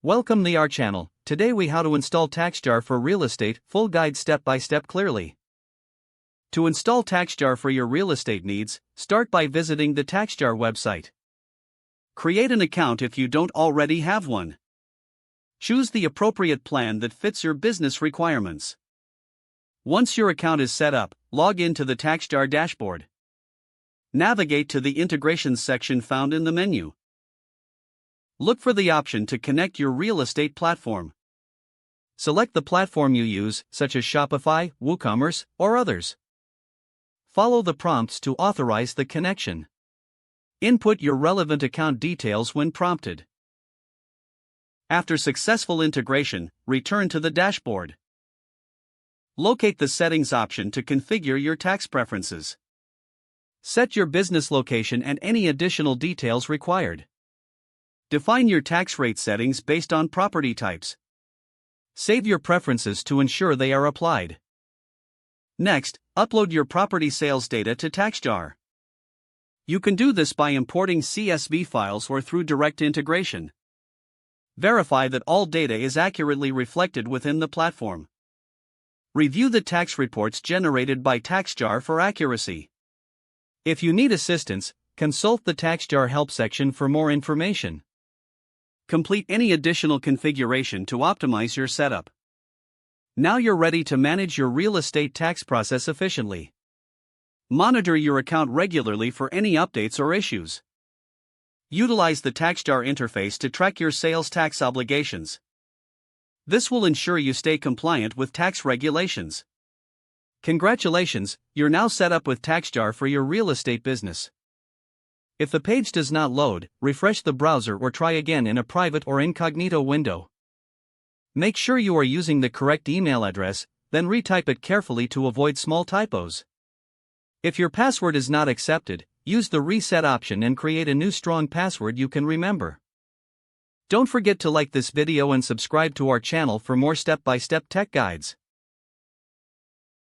Welcome to our channel. Today we how to install TaxJar for real estate, full guide step by step clearly. To install TaxJar for your real estate needs, start by visiting the TaxJar website. Create an account if you don't already have one. Choose the appropriate plan that fits your business requirements. Once your account is set up, log into the TaxJar dashboard. Navigate to the Integrations section found in the menu. Look for the option to connect your real estate platform. Select the platform you use, such as Shopify, WooCommerce, or others. Follow the prompts to authorize the connection. Input your relevant account details when prompted. After successful integration, return to the dashboard. Locate the Settings option to configure your tax preferences. Set your business location and any additional details required. Define your tax rate settings based on property types. Save your preferences to ensure they are applied. Next, upload your property sales data to TaxJar. You can do this by importing CSV files or through direct integration. Verify that all data is accurately reflected within the platform. Review the tax reports generated by TaxJar for accuracy. If you need assistance, consult the TaxJar help section for more information. Complete any additional configuration to optimize your setup. Now you're ready to manage your real estate tax process efficiently. Monitor your account regularly for any updates or issues. Utilize the TaxJar interface to track your sales tax obligations. This will ensure you stay compliant with tax regulations. Congratulations, you're now set up with TaxJar for your real estate business. If the page does not load, refresh the browser or try again in a private or incognito window. Make sure you are using the correct email address, then retype it carefully to avoid small typos. If your password is not accepted, use the reset option and create a new strong password you can remember. Don't forget to like this video and subscribe to our channel for more step-by-step tech guides.